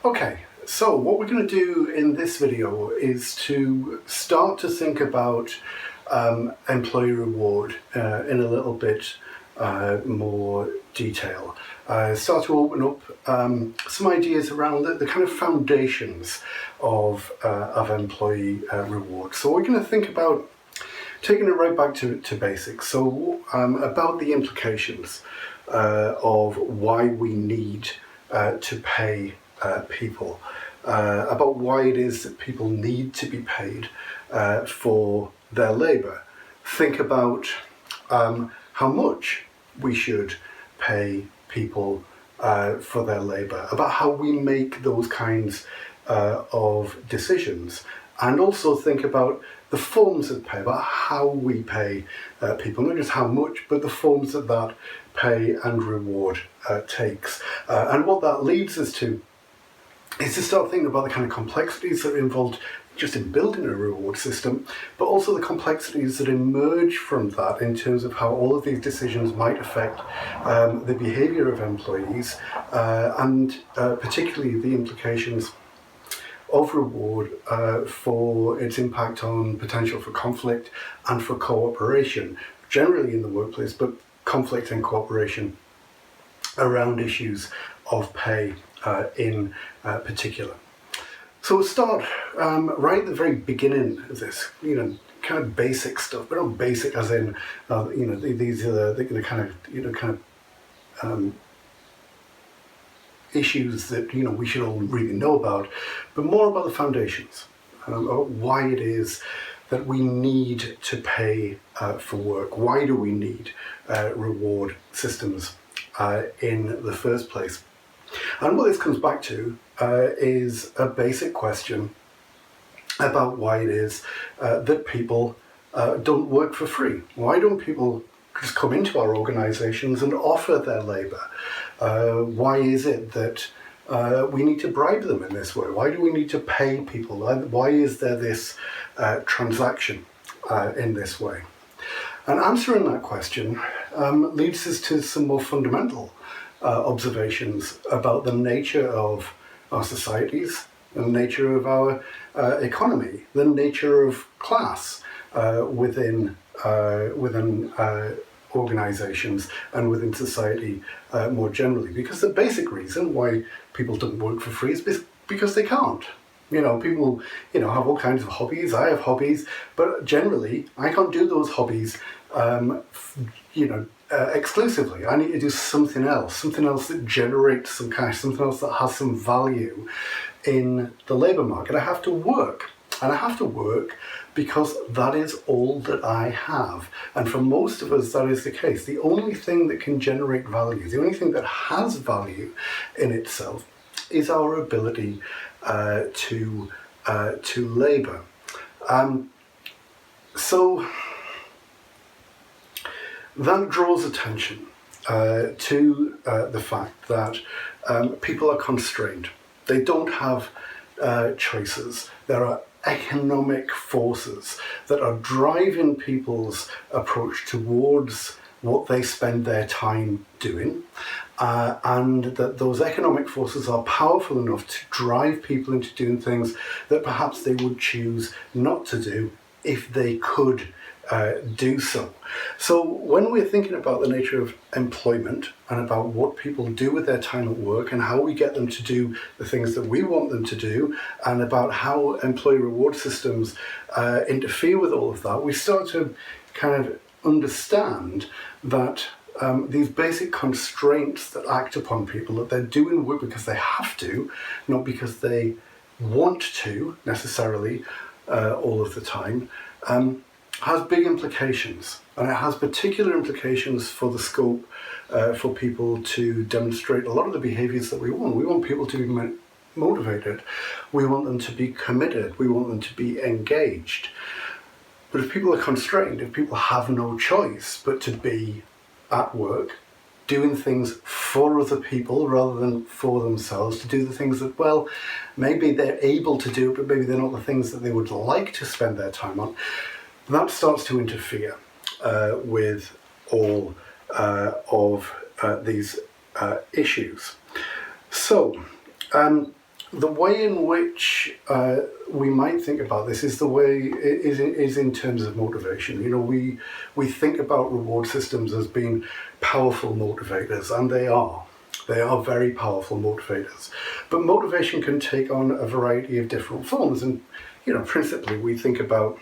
Okay, so what we're going to do in this video is to start to think about employee reward in a little bit more detail. Start to open up some ideas around the kind of foundations of employee reward. So we're going to think about taking it right back to basics. So about the implications of why we need to pay people, about why it is that people need to be paid for their labour. Think about how much we should pay people for their labour, about how we make those kinds of decisions, and also think about the forms of pay, about how we pay people, not just how much, but the forms that pay and reward takes. And what that leads us to is to start thinking about the kind of complexities that are involved just in building a reward system, but also the complexities that emerge from that in terms of how all of these decisions might affect the behaviour of employees and particularly the implications of reward for its impact on potential for conflict and for cooperation, generally in the workplace, but conflict and cooperation around issues of pay in particular. So we'll start right at the very beginning of this, kind of basic stuff, but not basic as in, these are the kind of issues that we should all really know about, but more about the foundations, about why it is that we need to pay for work. Why do we need reward systems in the first place? And what this comes back to is a basic question about why it is that people don't work for free. Why don't people just come into our organisations and offer their labour? Why is it that we need to bribe them in this way? Why do we need to pay people? Why is there this transaction in this way? And answering that question leads us to some more fundamental observations about the nature of our societies, the nature of our economy, the nature of class within organisations and within society more generally. Because the basic reason why people don't work for free is because they can't. People, have all kinds of hobbies. I have hobbies, but generally I can't do those hobbies, exclusively. I need to do something else that generates some cash, something else that has some value in the labour market. I have to work, and I have to work because that is all that I have. And for most of us, that is the case. The only thing that can generate value, the only thing that has value in itself, is our ability to labour. So that draws attention to the fact that people are constrained. They don't have choices. There are economic forces that are driving people's approach towards what they spend their time doing, and that those economic forces are powerful enough to drive people into doing things that perhaps they would choose not to do if they could do so. So when we're thinking about the nature of employment and about what people do with their time at work and how we get them to do the things that we want them to do, and about how employee reward systems interfere with all of that, we start to kind of understand that these basic constraints that act upon people, that they're doing work because they have to, not because they want to necessarily all of the time, has big implications, and it has particular implications for the scope for people to demonstrate a lot of the behaviours that we want. We want people to be motivated, we want them to be committed, we want them to be engaged. But if people are constrained, if people have no choice but to be at work, doing things for other people rather than for themselves, to do the things that, well, maybe they're able to do, but maybe they're not the things that they would like to spend their time on, that starts to interfere with all of these issues. So the way in which we might think about this is the way is in terms of motivation. You know, we think about reward systems as being powerful motivators, and they are. They are very powerful motivators. But motivation can take on a variety of different forms. And, you know, principally we think about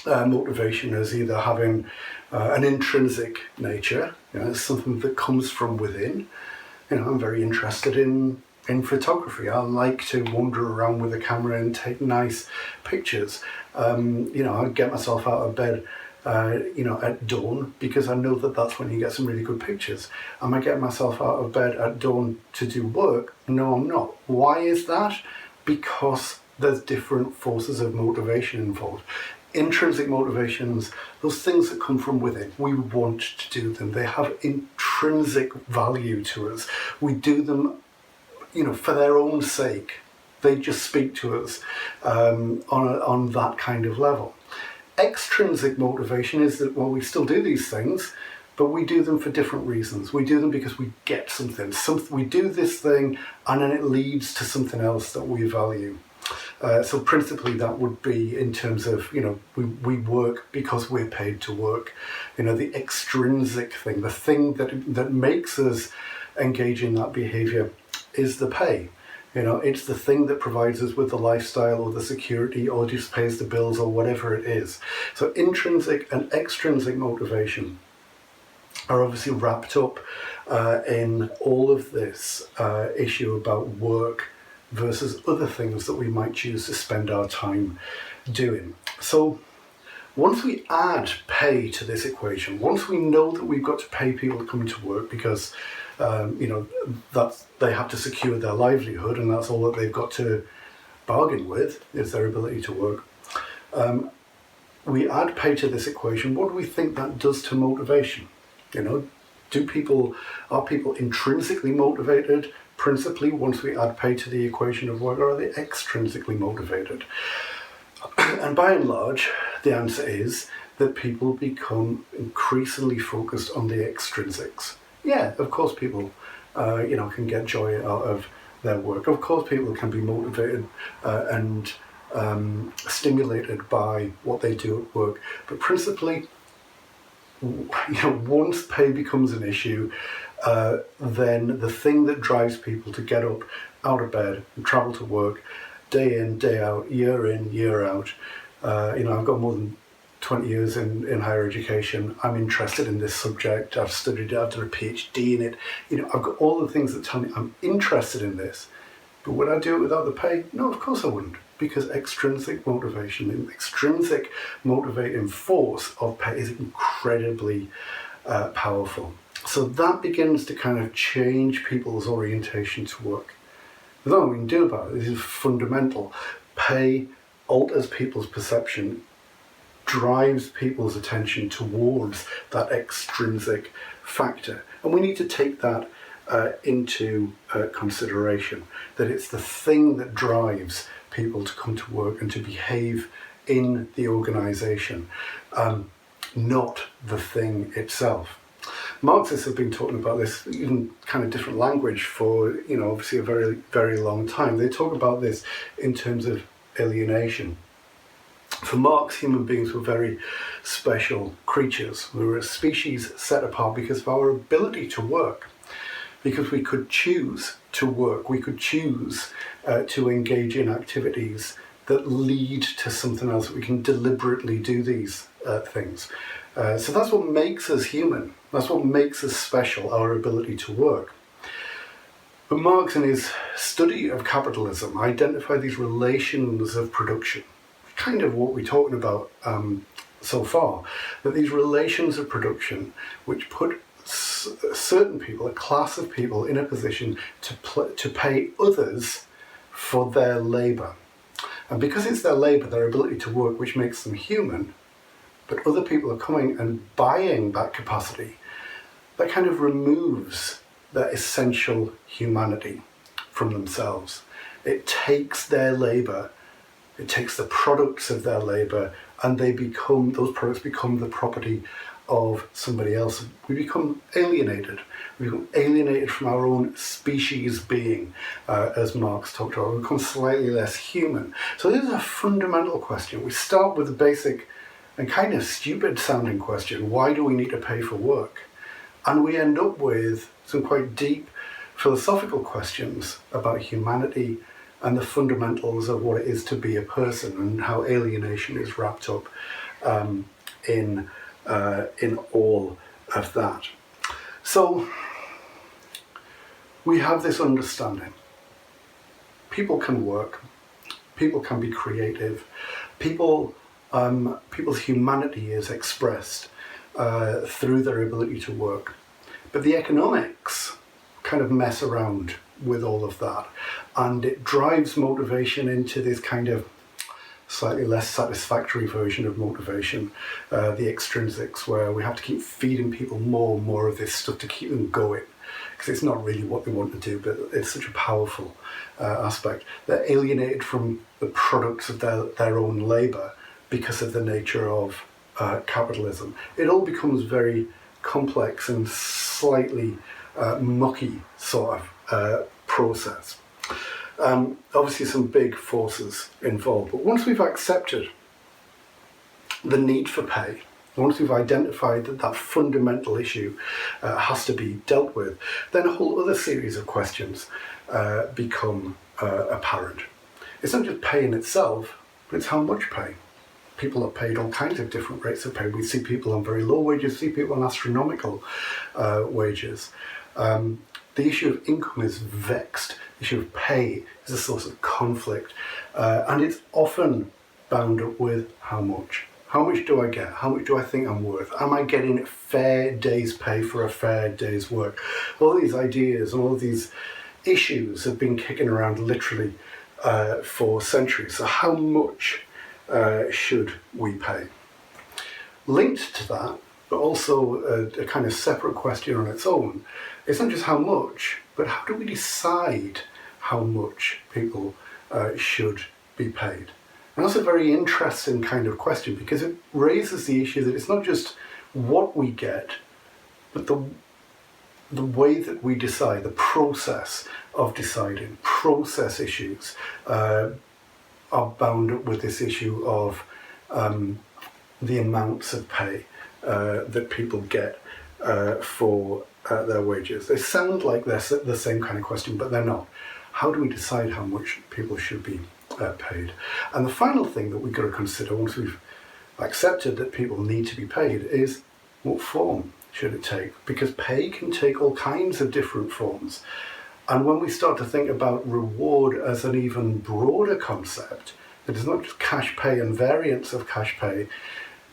motivation as either having an intrinsic nature, you know, something that comes from within. You know, I'm very interested in photography. I like to wander around with a camera and take nice pictures. You know, I get myself out of bed you know, at dawn, because I know that that's when you get some really good pictures. Am I getting myself out of bed at dawn to do work? No, I'm not. Why is that? Because there's different forces of motivation involved. Intrinsic motivations, those things that come from within, we want to do them. They have intrinsic value to us. We do them, you know, for their own sake. They just speak to us on that kind of level. Extrinsic motivation is that, well, we still do these things, but we do them for different reasons. We do them because we get something. We do this thing and then it leads to something else that we value. So principally that would be in terms of, you know, we work because we're paid to work. You know, the extrinsic thing, the thing that makes us engage in that behavior is the pay. You know, it's the thing that provides us with the lifestyle or the security or just pays the bills or whatever it is. So intrinsic and extrinsic motivation are obviously wrapped up in all of this issue about work versus other things that we might choose to spend our time doing. So once we add pay to this equation, once we know that we've got to pay people to come to work because you know, that they have to secure their livelihood and that's all that they've got to bargain with is their ability to work. We add pay to this equation. What do we think that does to motivation? You know, are people intrinsically motivated principally once we add pay to the equation of work, or are they extrinsically motivated? And by and large, the answer is that people become increasingly focused on the extrinsics. Yeah, of course people, you know, can get joy out of their work. Of course people can be motivated and stimulated by what they do at work. But principally, you know, once pay becomes an issue, then the thing that drives people to get up out of bed and travel to work day in, day out, year in, year out, you know, I've got more than 20 years in higher education. I'm interested in this subject. I've studied it. I've done a PhD in it. You know, I've got all the things that tell me I'm interested in this. But would I do it without the pay? No, of course I wouldn't. Because extrinsic motivation, the extrinsic motivating force of pay is incredibly powerful. So that begins to kind of change people's orientation to work. There's nothing we can do about it. This is fundamental. Pay alters people's perception, drives people's attention towards that extrinsic factor. And we need to take that into consideration, that it's the thing that drives people to come to work and to behave in the organisation, not the thing itself. Marxists have been talking about this in kind of different language for, you know, obviously a very, very long time. They talk about this in terms of alienation. For Marx, human beings were very special creatures. We were a species set apart because of our ability to work, because we could choose to work, we could choose to engage in activities that lead to something else. We can deliberately do these things. So that's what makes us human. That's what makes us special, our ability to work. But Marx, in his study of capitalism, identified these relations of production, kind of what we're talking about so far, that these relations of production which put certain people, a class of people, in a position to pay others for their labour. And because it's their labour, their ability to work, which makes them human, but other people are coming and buying that capacity, that kind of removes their essential humanity from themselves. It takes their labour, it takes the products of their labour, and those products become the property of somebody else. We become alienated. We become alienated from our own species being, as Marx talked about. We become slightly less human. So this is a fundamental question. We start with the basic and kind of stupid sounding question, why do we need to pay for work? And we end up with some quite deep philosophical questions about humanity and the fundamentals of what it is to be a person and how alienation is wrapped up in all of that. So we have this understanding. People can work, people can be creative, people's humanity is expressed through their ability to work. But the economics kind of mess around with all of that, and it drives motivation into this kind of slightly less satisfactory version of motivation, the extrinsics, where we have to keep feeding people more and more of this stuff to keep them going, because it's not really what they want to do, but it's such a powerful aspect. They're alienated from the products of their own labour because of the nature of capitalism. It all becomes very complex and slightly mucky sort of process. Obviously some big forces involved, but once we've accepted the need for pay, once we've identified that that fundamental issue has to be dealt with, then a whole other series of questions become apparent. It's not just pay in itself, but it's how much pay. People are paid all kinds of different rates of pay. We see people on very low wages, see people on astronomical wages. The issue of income is vexed. The issue of pay is a source of conflict. And it's often bound up with how much. How much do I get? How much do I think I'm worth? Am I getting a fair day's pay for a fair day's work? All these ideas and all these issues have been kicking around literally for centuries. So how much should we pay? Linked to that, but also a kind of separate question on its own, it's not just how much, but how do we decide how much people should be paid? And that's a very interesting kind of question, because it raises the issue that it's not just what we get, but the way that we decide, the process of deciding. Process issues are bound up with this issue of the amounts of pay that people get for their wages. They sound like they're the same kind of question, but they're not. How do we decide how much people should be paid? And the final thing that we've got to consider once we've accepted that people need to be paid is what form should it take? Because pay can take all kinds of different forms. And when we start to think about reward as an even broader concept, it is not just cash pay and variants of cash pay,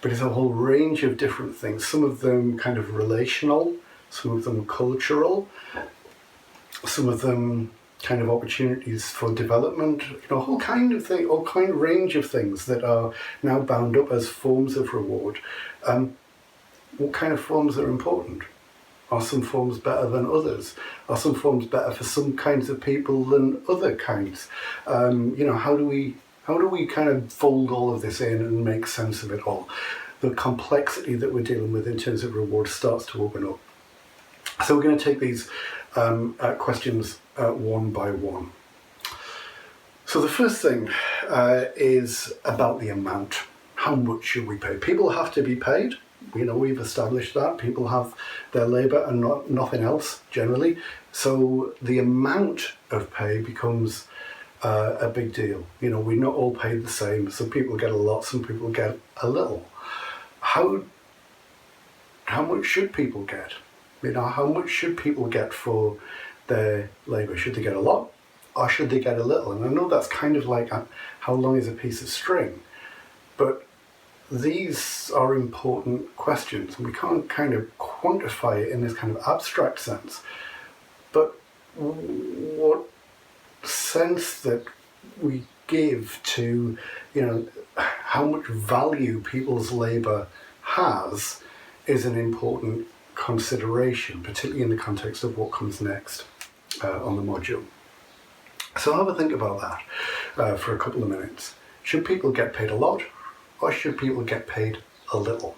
but it's a whole range of different things. Some of them kind of relational, some of them cultural, some of them kind of opportunities for development, a whole kind of thing, all kind of range of things that are now bound up as forms of reward. What kind of forms are important? Are some forms better than others? Are some forms better for some kinds of people than other kinds? How do we kind of fold all of this in and make sense of it all? The complexity that we're dealing with in terms of reward starts to open up. So we're going to take these questions one by one. So the first thing is about the amount. How much should we pay? People have to be paid. We've established that. People have their labour and nothing else, generally. So the amount of pay becomes a big deal. We're not all paid the same. Some people get a lot, some people get a little. How much should people get? How much should people get for their labour? Should they get a lot or should they get a little? And I know that's kind of like how long is a piece of string, but these are important questions, and we can't kind of quantify it in this kind of abstract sense. But what sense that we give to, how much value people's labour has is an important consideration, particularly in the context of what comes next on the module. So have a think about that for a couple of minutes. Should people get paid a lot, or should people get paid a little?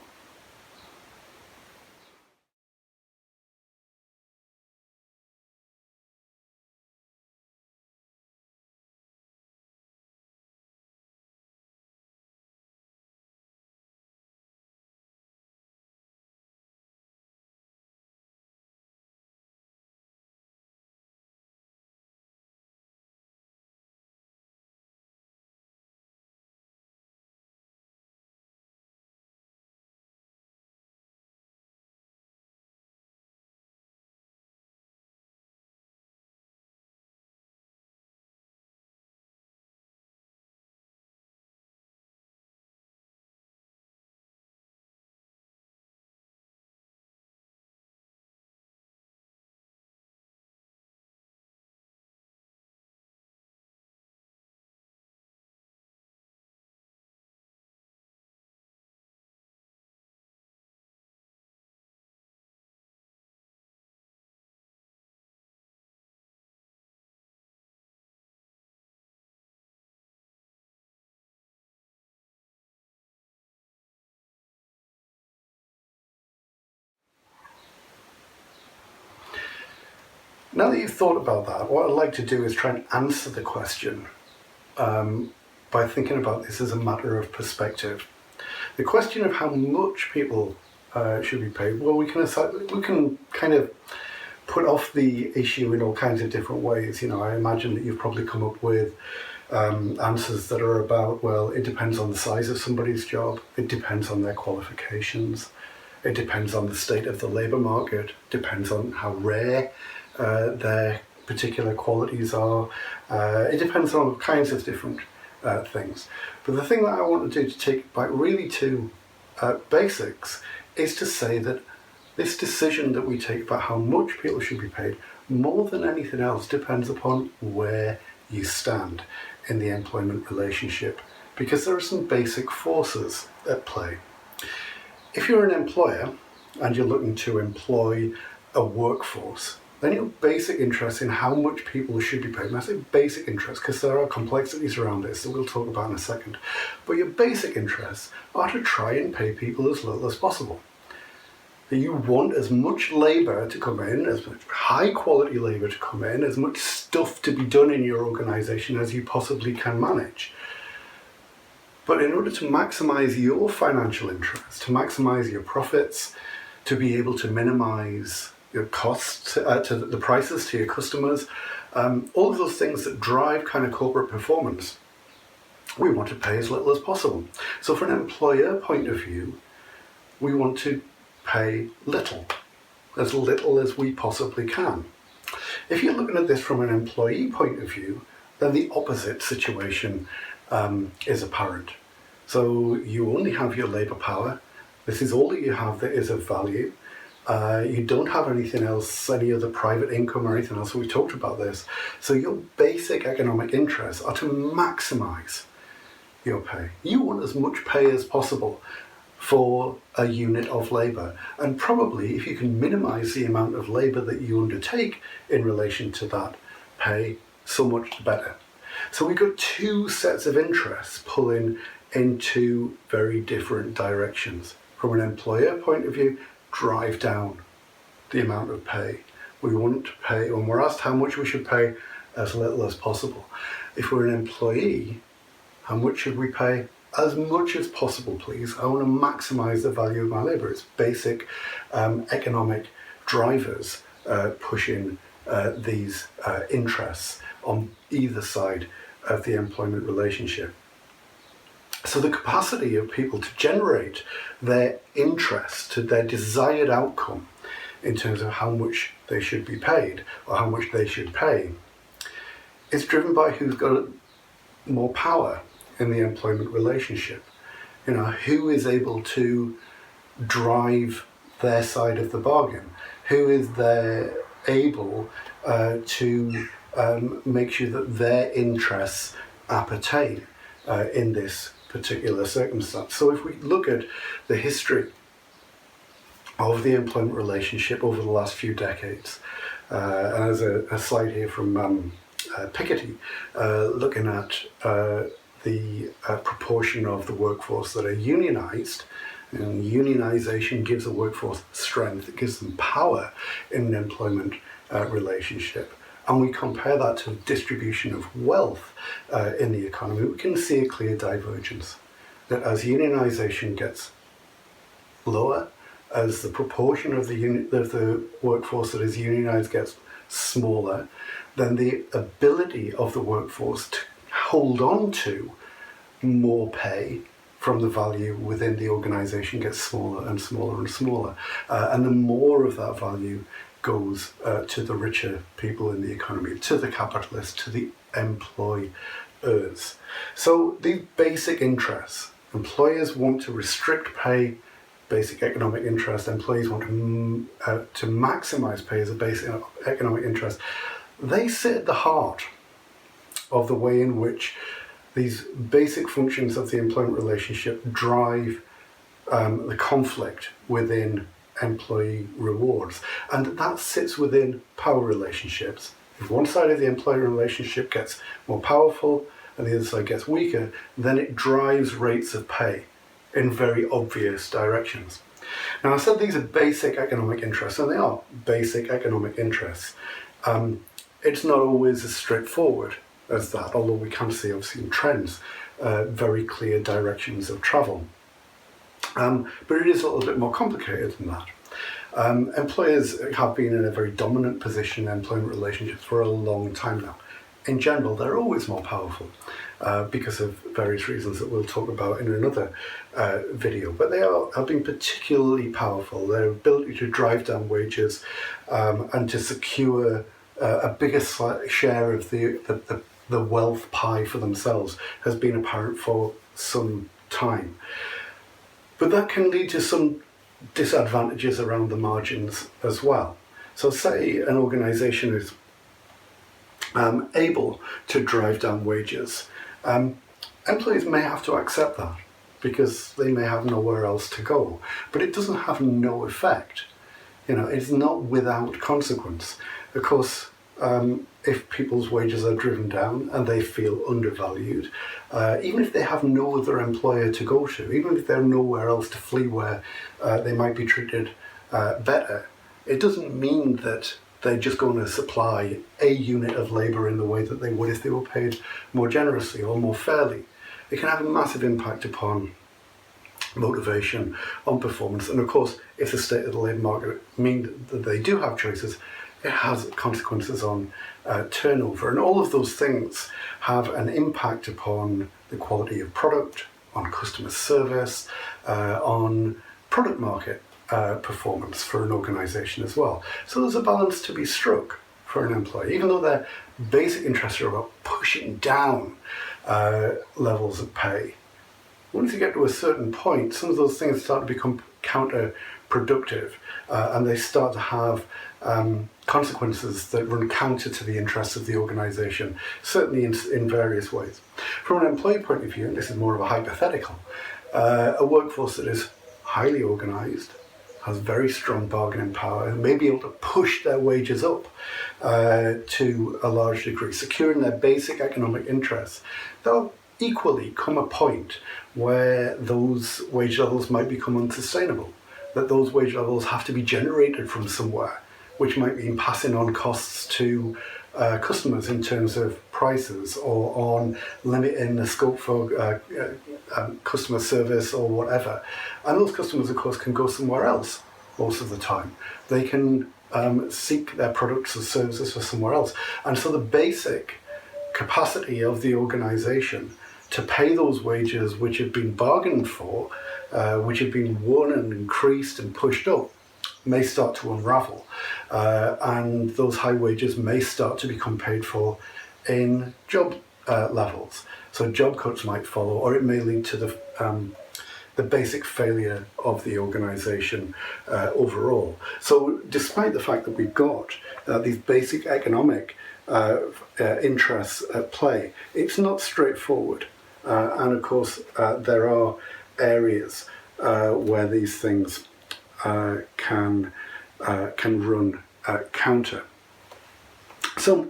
Now that you've thought about that, what I'd like to do is try and answer the question by thinking about this as a matter of perspective. The question of how much people should be paid, well, we can kind of put off the issue in all kinds of different ways. I imagine that you've probably come up with answers that are about, well, it depends on the size of somebody's job, it depends on their qualifications, it depends on the state of the labour market, depends on how rare their particular qualities are, it depends on all kinds of different things. But the thing that I want to do to take back really to basics is to say that this decision that we take about how much people should be paid, more than anything else, depends upon where you stand in the employment relationship, because there are some basic forces at play. If you're an employer and you're looking to employ a workforce, then your basic interest in how much people should be paid, and I say basic interest because there are complexities around this that we'll talk about in a second, but your basic interests are to try and pay people as little as possible. You want as much labour to come in, as much high quality labour to come in, as much stuff to be done in your organisation as you possibly can manage. But in order to maximise your financial interest, to maximise your profits, to be able to minimise your costs, to the prices to your customers, all of those things that drive kind of corporate performance, we want to pay as little as possible. So from an employer point of view, we want to pay little as we possibly can. If you're looking at this from an employee point of view, then the opposite situation is apparent. So you only have your labour power. This is all that you have that is of value. You don't have anything else, any other private income or anything else. We talked about this. So your basic economic interests are to maximise your pay. You want as much pay as possible for a unit of labour. And probably if you can minimise the amount of labour that you undertake in relation to that pay, so much better. So we've got two sets of interests pulling in two very different directions. From an employer point of view, drive down the amount of pay. We want to pay, when we're asked how much we should pay, as little as possible. If we're an employee, how much should we pay? As much as possible, please. I want to maximise the value of my labour. It's basic economic drivers pushing these interests on either side of the employment relationship. So the capacity of people to generate their interest to their desired outcome in terms of how much they should be paid or how much they should pay is driven by who's got more power in the employment relationship. Who is able to drive their side of the bargain? Who is there able to make sure that their interests appertain in this particular circumstance? So if we look at the history of the employment relationship over the last few decades, and there's a slide here from Piketty looking at the proportion of the workforce that are unionised. And unionisation gives a workforce strength, it gives them power in an employment relationship. And we compare that to the distribution of wealth in the economy, we can see a clear divergence. That as unionisation gets lower, as the proportion of the workforce that is unionised gets smaller, then the ability of the workforce to hold on to more pay from the value within the organisation gets smaller and smaller and smaller. And the more of that value goes to the richer people in the economy, to the capitalists, to the employers. So these basic interests, employers want to restrict pay, basic economic interest, employees want to maximise pay as a basic economic interest. They sit at the heart of the way in which these basic functions of the employment relationship drive the conflict within employee rewards. And that sits within power relationships. If one side of the employee relationship gets more powerful and the other side gets weaker, then it drives rates of pay in very obvious directions. Now, I said these are basic economic interests, and they are basic economic interests. It's not always as straightforward as that, although we can see, obviously, in trends, very clear directions of travel. But it is a little bit more complicated than that. Employers have been in a very dominant position in employment relationships for a long time now. In general, they're always more powerful because of various reasons that we'll talk about in another video. But they have been particularly powerful. Their ability to drive down wages and to secure a bigger share of the wealth pie for themselves has been apparent for some time. But that can lead to some disadvantages around the margins as well. So say an organisation is able to drive down wages, employees may have to accept that because they may have nowhere else to go. But it doesn't have no effect. It's not without consequence. Of course, if people's wages are driven down and they feel undervalued, even if they have no other employer to go to, even if they're nowhere else to flee where they might be treated better, it doesn't mean that they're just going to supply a unit of labour in the way that they would if they were paid more generously or more fairly. It can have a massive impact upon motivation, on performance, and of course, if the state of the labour market means that they do have choices, it has consequences on turnover, and all of those things have an impact upon the quality of product, on customer service, on product market performance for an organisation as well. So there's a balance to be struck for an employee, even though their basic interests are about pushing down levels of pay. Once you get to a certain point, some of those things start to become counterproductive, and they start to have consequences that run counter to the interests of the organisation, certainly in various ways. From an employee point of view, and this is more of a hypothetical, a workforce that is highly organised, has very strong bargaining power, and may be able to push their wages up to a large degree, securing their basic economic interests, there'll equally come a point where those wage levels might become unsustainable, that those wage levels have to be generated from somewhere, which might mean passing on costs to customers in terms of prices, or on limiting the scope for customer service or whatever. And those customers, of course, can go somewhere else most of the time. They can seek their products or services for somewhere else. And so the basic capacity of the organisation to pay those wages which have been bargained for, which have been won and increased and pushed up, may start to unravel, and those high wages may start to become paid for in job levels. So job cuts might follow, or it may lead to the basic failure of the organisation overall. So despite the fact that we've got these basic economic interests at play, it's not straightforward. And of course, there are areas where these things can run counter. So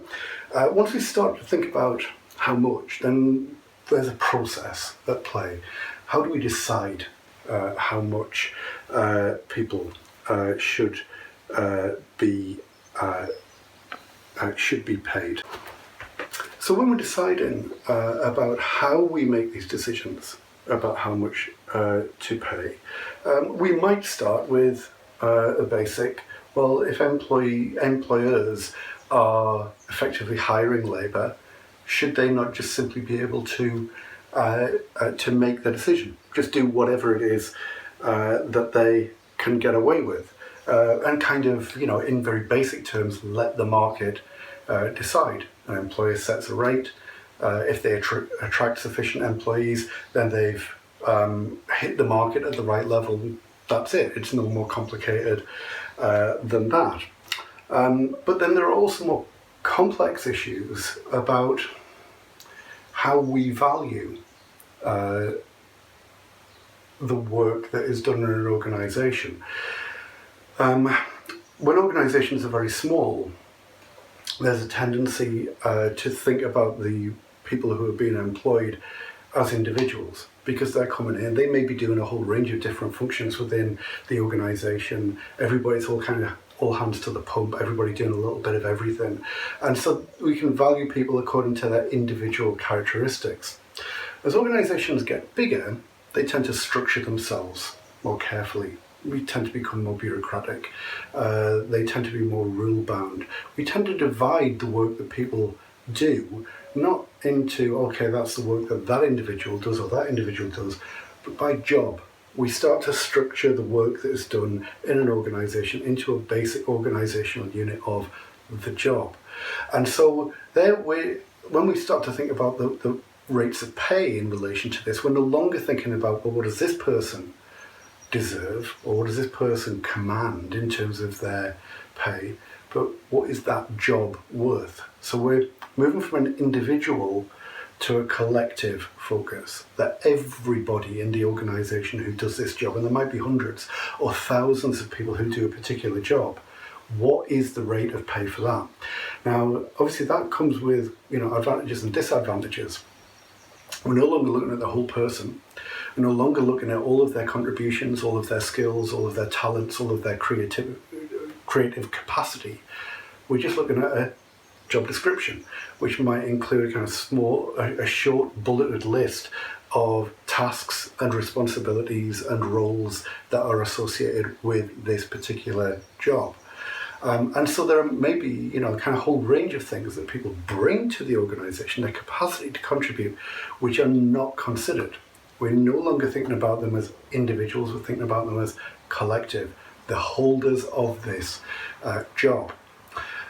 once we start to think about how much, then there's a process at play. How do we decide how much people should be paid? So when we're deciding about how we make these decisions about how much to pay, we might start with a basic, well, if employers are effectively hiring labour, should they not just simply be able to make the decision, just do whatever it is that they can get away with, and kind of, in very basic terms, let the market decide. An employer sets a rate. If they attract sufficient employees, then they've hit the market at the right level. That's it. It's no more complicated than that. But then there are also more complex issues about how we value the work that is done in an organisation. When organisations are very small, there's a tendency to think about the people who are being employed as individuals, because they're coming in, they may be doing a whole range of different functions within the organisation. Everybody's all kind of all hands to the pump, everybody doing a little bit of everything. And so we can value people according to their individual characteristics. As organisations get bigger, they tend to structure themselves more carefully. We tend to become more bureaucratic. They tend to be more rule-bound. We tend to divide the work that people do, not into, okay, that's the work that that individual does or that individual does, but by job. We start to structure the work that is done in an organisation into a basic organisational unit of the job. And so when we start to think about the rates of pay in relation to this, we're no longer thinking about, well, what does this person deserve, or what does this person command in terms of their pay, but what is that job worth? So we're moving from an individual to a collective focus, that everybody in the organisation who does this job, and there might be hundreds or thousands of people who do a particular job, what is the rate of pay for that? Now, obviously that comes with, advantages and disadvantages. We're no longer looking at the whole person. We're no longer looking at all of their contributions, all of their skills, all of their talents, all of their creative capacity. We're just looking at a job description, which might include a kind of a short bulleted list of tasks and responsibilities and roles that are associated with this particular job. And so there are maybe, a kind of whole range of things that people bring to the organisation, their capacity to contribute, which are not considered. We're no longer thinking about them as individuals, we're thinking about them as collective, the holders of this job.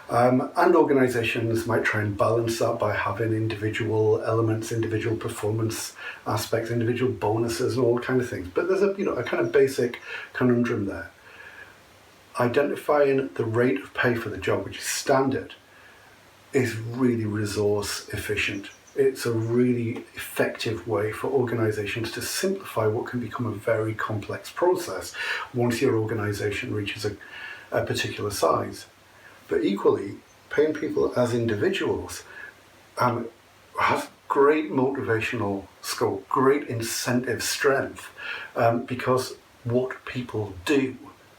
And organisations might try and balance that by having individual elements, individual performance aspects, individual bonuses and all kind of things. But there's a kind of basic conundrum there. Identifying the rate of pay for the job, which is standard, is really resource efficient. It's a really effective way for organisations to simplify what can become a very complex process once your organisation reaches a particular size. But equally, paying people as individuals has great motivational scope, great incentive strength, because what people do,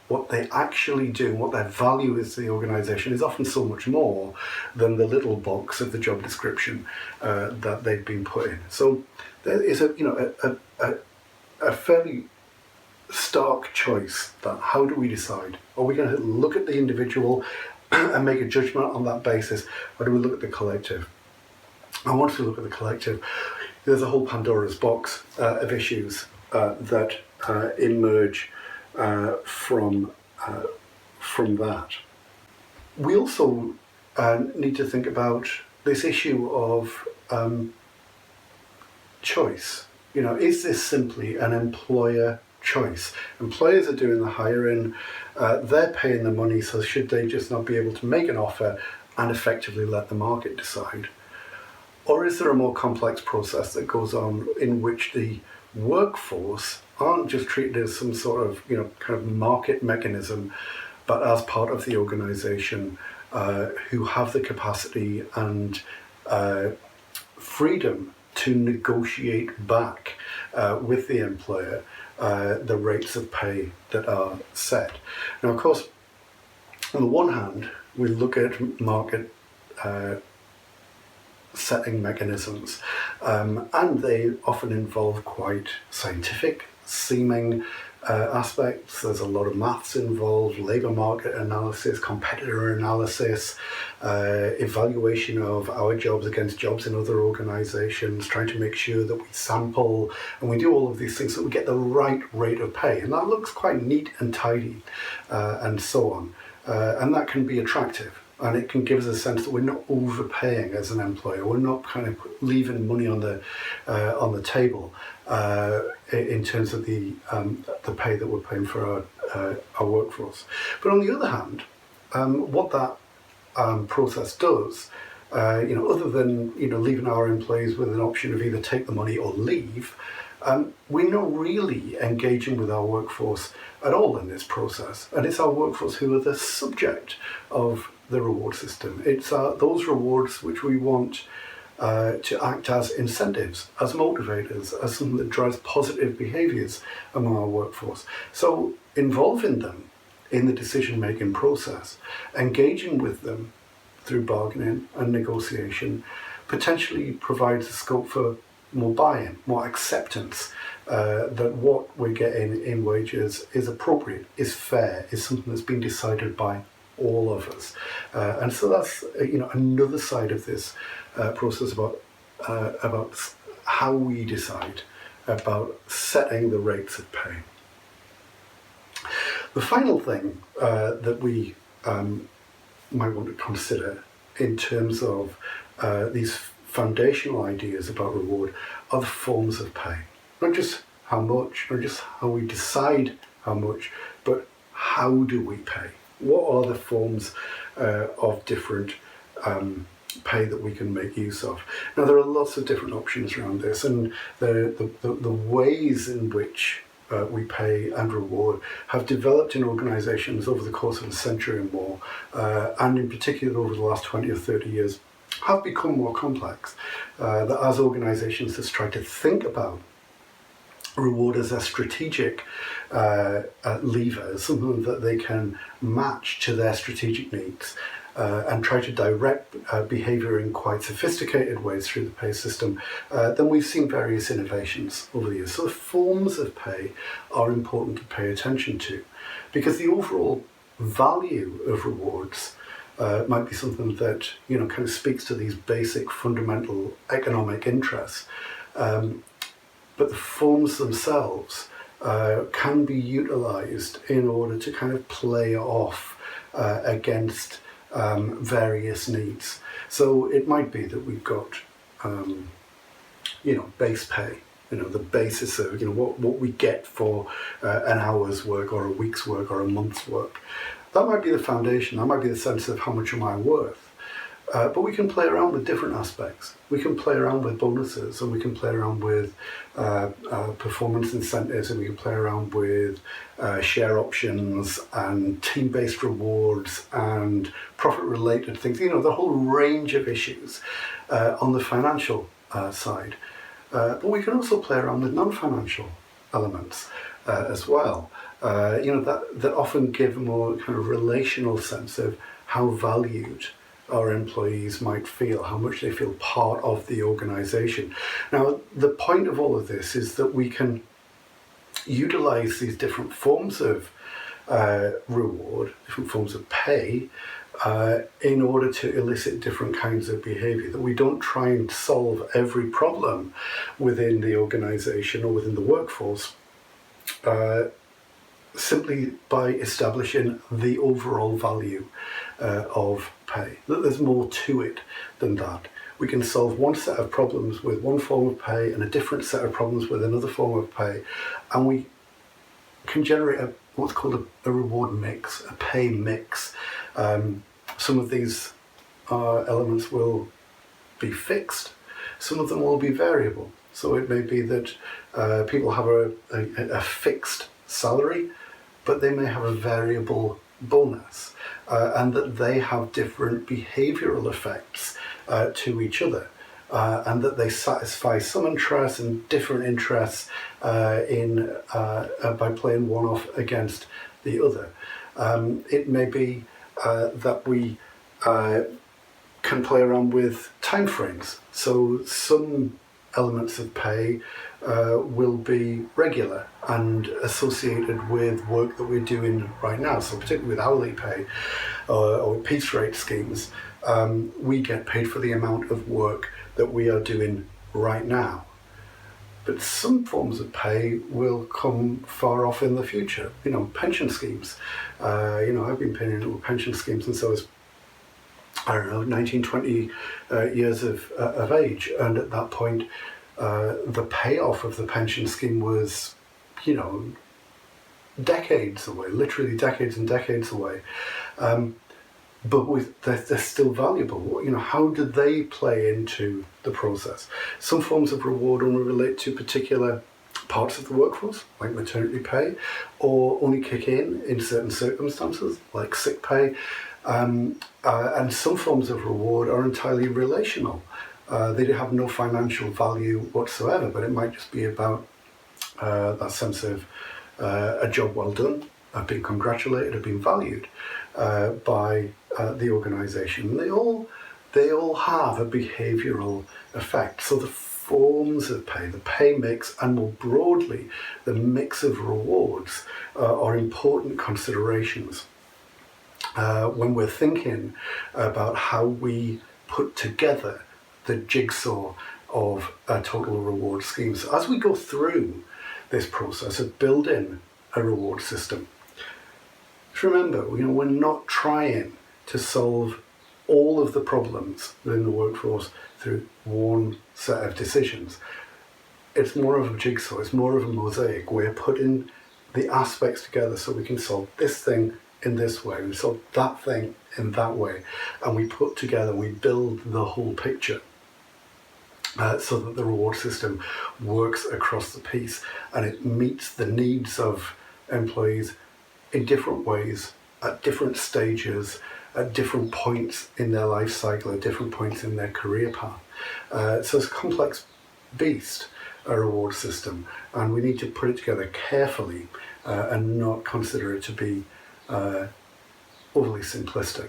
what they actually do, what their value is to the organisation is often so much more than the little box of the job description that they've been put in. So there is a fairly stark choice that how do we decide? Are we going to look at the individual and make a judgment on that basis, or do we look at the collective? And once we look at the collective, there's a whole Pandora's box of issues that emerge from that. We also need to think about this issue of choice. Is this simply an employer choice? Employers are doing the hiring, they're paying the money, so should they just not be able to make an offer and effectively let the market decide? Or is there a more complex process that goes on in which the workforce aren't just treated as some sort of kind of market mechanism, but as part of the organisation who have the capacity and freedom to negotiate back with the employer the rates of pay that are set. Now, of course, on the one hand, we look at market setting mechanisms, and they often involve quite scientific seeming aspects. There's a lot of maths involved, labour market analysis, competitor analysis, evaluation of our jobs against jobs in other organisations, trying to make sure that we sample and we do all of these things so we get the right rate of pay. And that looks quite neat and tidy and so on. And that can be attractive. And it can give us a sense that we're not overpaying as an employer. We're not kind of leaving money on the table in terms of the pay that we're paying for our workforce. But on the other hand, what that process does, other than leaving our employees with an option of either take the money or leave, we're not really engaging with our workforce at all in this process. And it's our workforce who are the subject of the reward system. It's those rewards which we want to act as incentives, as motivators, as something that drives positive behaviours among our workforce. So involving them in the decision-making process, engaging with them through bargaining and negotiation potentially provides a scope for more buy-in, more acceptance that what we're getting in wages is appropriate, is fair, is something that's been decided by all of us. And so that's another side of this process about how we decide about setting the rates of pay. The final thing that we might want to consider in terms of these foundational ideas about reward are the forms of pay. Not just how much, not just how we decide how much, but how do we pay? What are the forms of different pay that we can make use of? Now, there are lots of different options around this, and the ways in which we pay and reward have developed in organisations over the course of a century or more, and in particular over the last 20 or 30 years, have become more complex. That as organisations have tried to think about reward as a strategic lever, something that they can match to their strategic needs, and try to direct behaviour in quite sophisticated ways through the pay system, then we've seen various innovations over the years. So the forms of pay are important to pay attention to, because the overall value of rewards might be something that kind of speaks to these basic fundamental economic interests. But the forms themselves can be utilised in order to kind of play off against various needs. So it might be that we've got, base pay, the basis of, what we get for an hour's work or a week's work or a month's work. That might be the foundation, that might be the sense of how much am I worth. But we can play around with different aspects. We can play around with bonuses, and we can play around with performance incentives, and we can play around with share options and team-based rewards and profit-related things. The whole range of issues on the financial side. But we can also play around with non-financial elements as well. That often give a more kind of relational sense of how valued our employees might feel, how much they feel part of the organisation. Now, the point of all of this is that we can utilise these different forms of reward, different forms of pay, in order to elicit different kinds of behaviour, that we don't try and solve every problem within the organisation or within the workforce simply by establishing the overall value of pay. That there's more to it than that. We can solve one set of problems with one form of pay and a different set of problems with another form of pay, and we can generate what's called a reward mix, a pay mix. Some of these elements will be fixed, some of them will be variable. So it may be that people have a fixed salary, but they may have a variable bonus, and that they have different behavioural effects to each other, and that they satisfy some interests and different interests by playing one off against the other. It may be that we can play around with timeframes. So some elements of pay will be regular and associated with work that we're doing right now. So particularly with hourly pay or piece rate schemes, we get paid for the amount of work that we are doing right now. But some forms of pay will come far off in the future. Pension schemes. I've been paying into pension schemes since I was, 19, 20 years of age. And at that point, the payoff of the pension scheme was, decades away, literally decades and decades away. But they're still valuable. How do they play into the process? Some forms of reward only relate to particular parts of the workforce, like maternity pay, or only kick in certain circumstances, like sick pay. And some forms of reward are entirely relational. They have no financial value whatsoever, but it might just be about that sense of a job well done, have been congratulated, have been valued by the organisation. They all have a behavioural effect. So the forms of pay, the pay mix, and more broadly, the mix of rewards are important considerations when we're thinking about how we put together the jigsaw of a total reward scheme. So as we go through this process of building a reward system, just remember, we're not trying to solve all of the problems within the workforce through one set of decisions. It's more of a jigsaw, it's more of a mosaic. We're putting the aspects together so we can solve this thing in this way, we solve that thing in that way, and we put together, we build the whole picture so that the reward system works across the piece and it meets the needs of employees in different ways, at different stages, at different points in their life cycle, at different points in their career path. So it's a complex beast, a reward system, and we need to put it together carefully and not consider it to be overly simplistic.